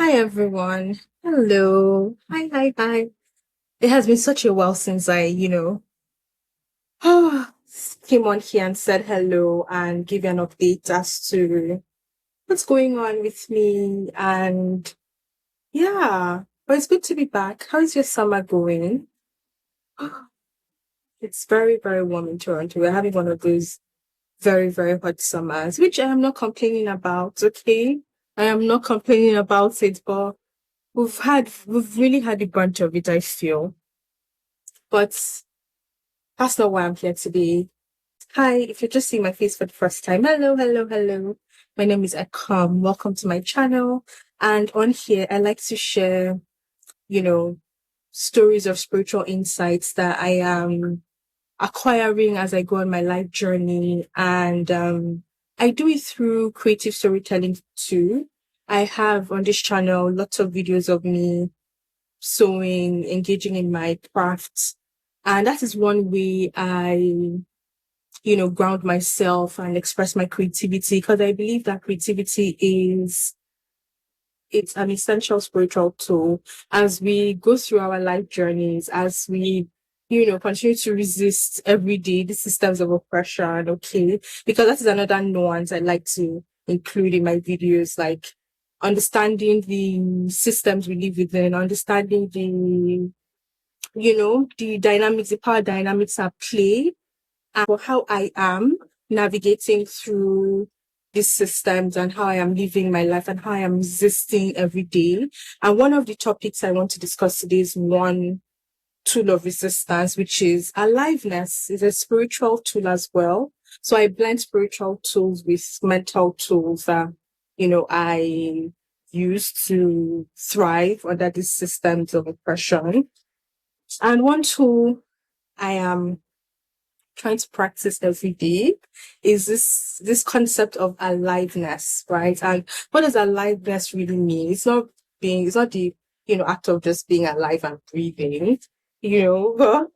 Hi everyone. Hello. Hi. It has been such a while since came on here and said hello and give you an update as to what's going on with me. And yeah, but it's good to be back. How is your summer going? It's very warm in Toronto. We're having one of those very hot summers, which I am not complaining about, okay? I am not complaining about it, but we've really had a bunch of it, I feel. But that's not why I'm here today. Hi, if you're just seeing my face for the first time, hello. My name is Akam. Welcome to my channel. And on here, I like to share, you know, stories of spiritual insights that I am acquiring as I go on my life journey. And I do it through creative storytelling too. I have on this channel lots of videos of me sewing, engaging in my crafts. And that is one way I ground myself and express my creativity because I believe that creativity it's an essential spiritual tool as we go through our life journeys, as we continue to resist every day the systems of oppression, okay? Because that is another nuance I like to include in my videos, like understanding the systems we live within, understanding the dynamics, the power dynamics at play and for how I am navigating through these systems and how I am living my life and how I am resisting every day. And one of the topics I want to discuss today is one tool of resistance, which is aliveness. It's a spiritual tool as well. So I blend spiritual tools with mental tools that I use to thrive under these systems of oppression. And one tool I am trying to practice every day is this concept of aliveness, right? And what does aliveness really mean? It's not the act of just being alive and breathing, but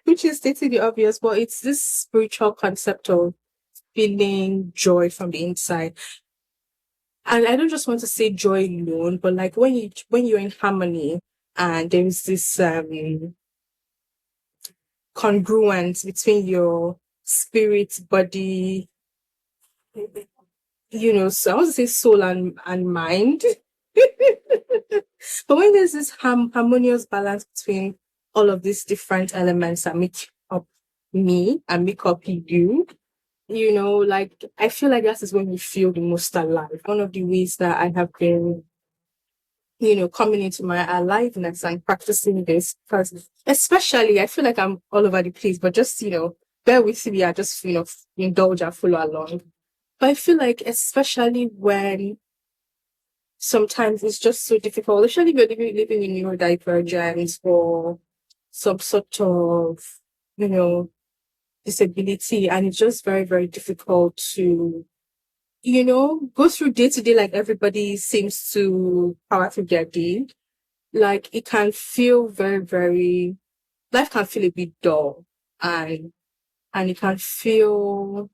which is stating the obvious, but it's this spiritual concept of feeling joy from the inside. And I don't just want to say joy alone, but like when you're in harmony and there's this congruence between your spirit, body, so I want to say soul and mind. But when there's this harmonious balance between all of these different elements that make up me and make up you, like I feel like that is when you feel the most alive. One of the ways that I have been coming into my aliveness and practicing this because especially I feel like I'm all over the place, but just bear with me. I just indulge and follow along. But I feel like especially when sometimes it's just so difficult, especially if you're living in neurodivergence or some sort of, you know, disability, and it's just very difficult to go through day to day like everybody seems to power through their day. Like it can feel very life can feel a bit dull and it can feel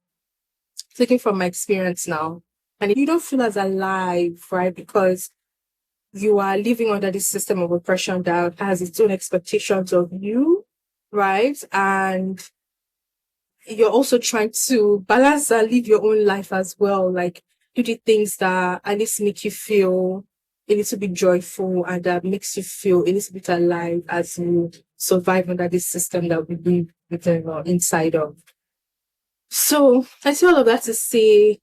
taken from my experience now. And you don't feel as alive, right? Because you are living under this system of oppression that has its own expectations of you, right? And you're also trying to balance and live your own life as well. Like do the things that at least make you feel a little bit joyful and that makes you feel a little bit alive as you survive under this system that we live within or inside of. So I say all of that to say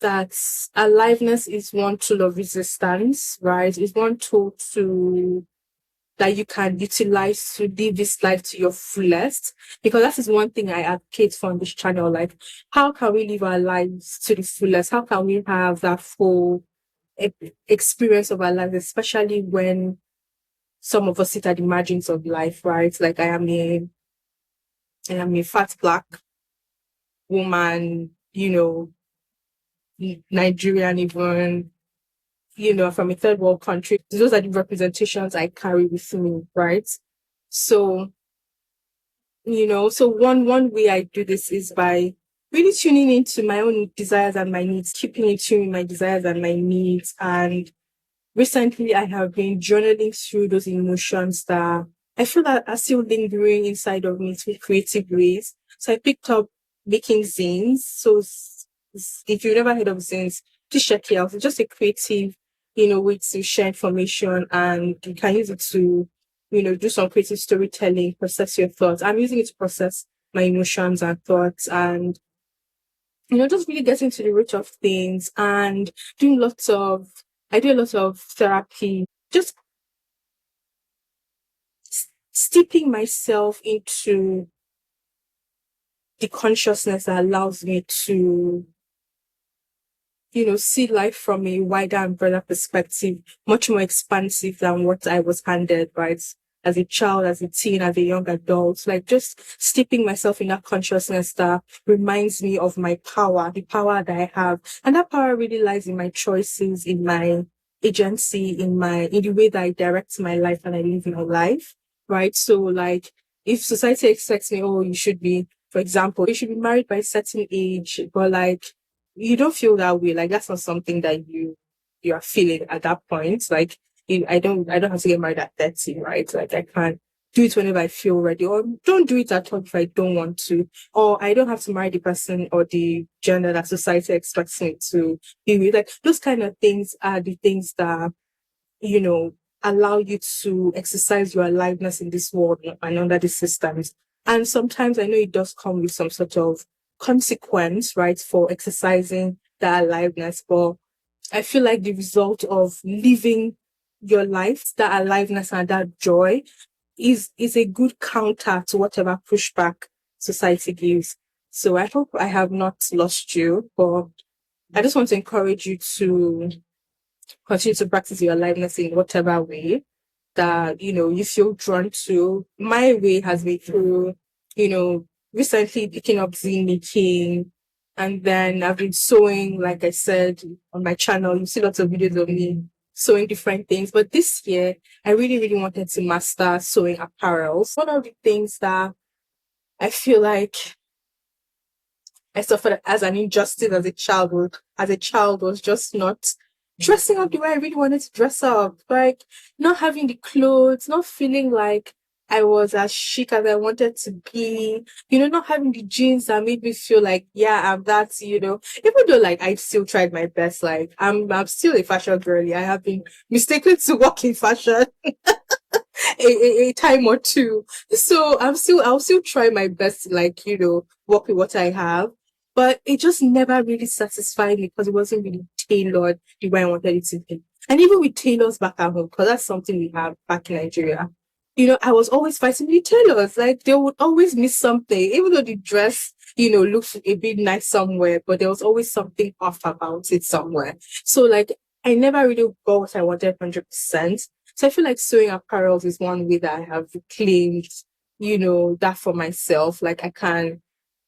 that aliveness is one tool of resistance, right? It's one tool to that you can utilize to live this life to your fullest. Because that is one thing I advocate for on this channel. Like, how can we live our lives to the fullest? How can we have that full experience of our lives, especially when some of us sit at the margins of life, right? Like I am a fat black woman, Nigerian even, from a third world country. Those are the representations I carry with me, right? So, so one way I do this is by really tuning into my own desires and my needs, keeping in tune with my desires and my needs. And recently, I have been journaling through those emotions that I feel that are still lingering inside of me through creative ways. So I picked up making zines. So if you've never heard of zines, please check it out. It's just a creative, way to share information, and you can use it to, do some creative storytelling, process your thoughts. I'm using it to process my emotions and thoughts, and just really getting to the root of things, and doing lots of, I do a lot of therapy, just steeping myself into the consciousness that allows me to, see life from a wider and broader perspective, much more expansive than what I was handed, right? As a child, as a teen, as a young adult, like just steeping myself in that consciousness that reminds me of my power, the power that I have. And that power really lies in my choices, in my agency, in the way that I direct my life and I live my life, right? So like, if society expects me, oh, you should be, for example, you should be married by a certain age, but like, you don't feel that way. Like that's not something that you are feeling at that point. Like I don't have to get married at 30, right? Like I can do it whenever I feel ready, or don't do it at all if I don't want to, or I don't have to marry the person or the gender that society expects me to be with. Like those kind of things are the things that you know, allow you to exercise your aliveness in this world and under these systems. And sometimes I know it does come with some sort of consequence, right, for exercising that aliveness. But I feel like the result of living your life, that aliveness and that joy is a good counter to whatever pushback society gives. So I hope I have not lost you, but I just want to encourage you to continue to practice your aliveness in whatever way that you feel drawn to. My way has been through, you know, recently picking up zine making, and then I've been sewing, like I said on my channel. You see lots of videos of me sewing different things. But this year, I really, really wanted to master sewing apparels. One of the things that I feel like I suffered as an injustice as a child was just not dressing up the way I really wanted to dress up. Like not having the clothes, not feeling like I was as chic as I wanted to be, not having the jeans that made me feel like, yeah, I'm that, even though like I still tried my best, like I'm still a fashion girly. I have been mistaken to work in fashion a time or two. So I'll still try my best to like, work with what I have. But it just never really satisfied me because it wasn't really tailored the way I wanted it to be. And even with tailors back at home, because that's something we have back in Nigeria, I was always fighting with tailors. Like they would always miss something, even though the dress, looks a bit nice somewhere, but there was always something off about it somewhere. So like I never really got what I wanted 100%. So I feel like sewing apparels is one way that I have reclaimed, that for myself. Like I can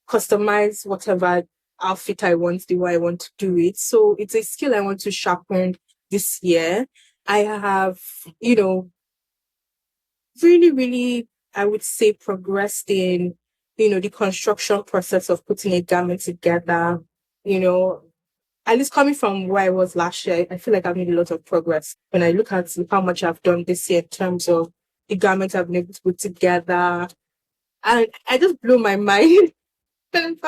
customize whatever outfit I want, the way I want to do it. So it's a skill I want to sharpen this year. I have, you know, really, really, I would say progressed in, the construction process of putting a garment together, you know, at least coming from where I was last year, I feel like I've made a lot of progress when I look at how much I've done this year in terms of the garments I've been able to put together. And I just blow my mind. And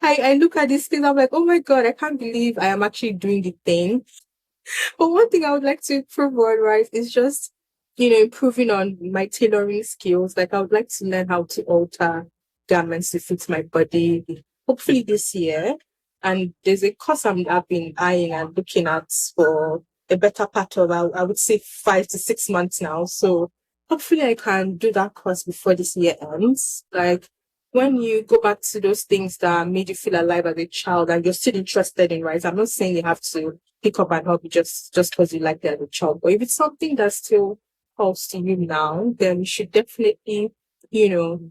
I look at these things, I'm like, oh my God, I can't believe I am actually doing the thing. But one thing I would like to improve on, right, is just, improving on my tailoring skills. Like I would like to learn how to alter garments to fit my body, hopefully this year. And there's a course I've been eyeing and looking at for a better part of, I would say 5 to 6 months now. So hopefully I can do that course before this year ends. Like when you go back to those things that made you feel alive as a child and you're still interested in, right? I'm not saying you have to pick up an hobby just because you like it as a child. But if it's something that still calls to you now, then you should definitely, you know,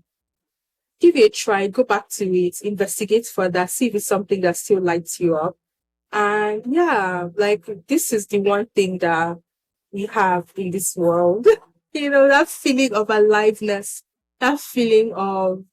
give it a try, go back to it, investigate further, see if it's something that still lights you up. And yeah, like this is the one thing that we have in this world. That feeling of aliveness, that feeling of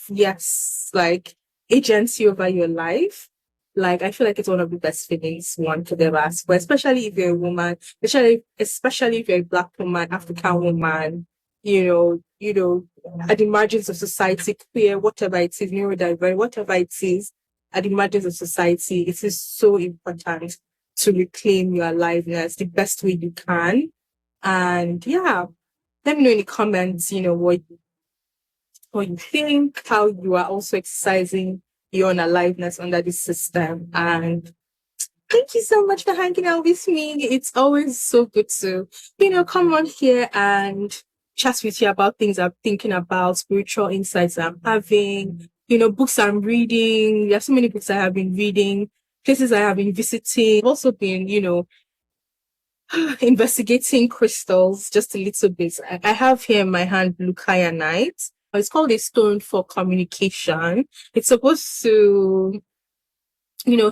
yes, like agency over your life. Like, I feel like it's one of the best feelings one could ever ask for, especially if you're a woman, especially if you're a Black woman, African woman, at the margins of society, queer, whatever it is, neurodivergent, whatever it is, at the margins of society, it is so important to reclaim your aliveness the best way you can. And yeah, let me know in the comments, what you think, how you are also exercising your own aliveness under this system. And thank you so much for hanging out with me. It's always so good to, come on here and chat with you about things I'm thinking about, spiritual insights I'm having, books I'm reading. There are so many books I have been reading, places I have been visiting. I've also been, investigating crystals just a little bit. I have here in my hand blue kyanite. It's called a stone for communication. It's supposed to,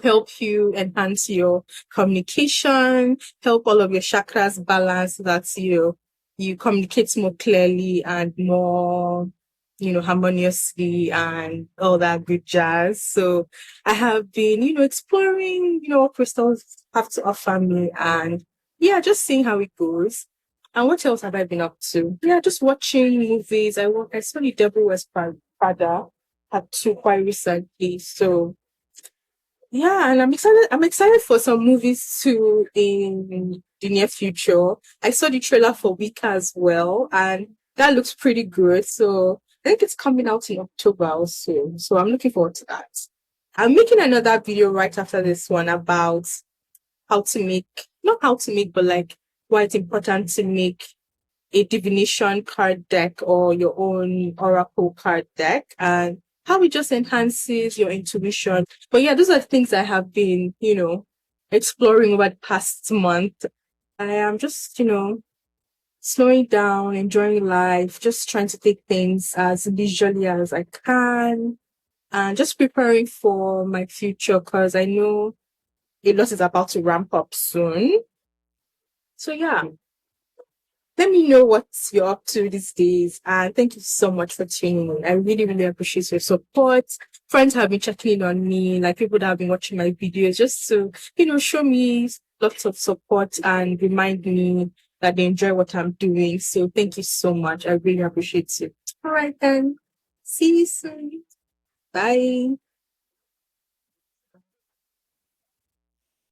help you enhance your communication, help all of your chakras balance so that, you communicate more clearly and more, harmoniously and all that good jazz. So I have been, exploring, what crystals have to offer me and yeah, just seeing how it goes. And what else have I been up to? Yeah, just watching movies. I saw The Devil Wears Prada had two quite recently. So yeah, and I'm excited for some movies too in the near future. I saw the trailer for Wicca as well, and that looks pretty good. So I think it's coming out in October also. So I'm looking forward to that. I'm making another video right after this one about how to make, not how to make, but like why it's important to make a divination card deck or your own oracle card deck and how it just enhances your intuition. But yeah, those are things I have been, exploring over the past month. I am just, slowing down, enjoying life, just trying to take things as leisurely as I can and just preparing for my future because I know a lot is about to ramp up soon. So yeah, let me know what you're up to these days. And thank you so much for tuning in. I really, really appreciate your support. Friends have been checking in on me, like people that have been watching my videos just to, show me lots of support and remind me that they enjoy what I'm doing. So thank you so much. I really appreciate it. All right then. See you soon. Bye.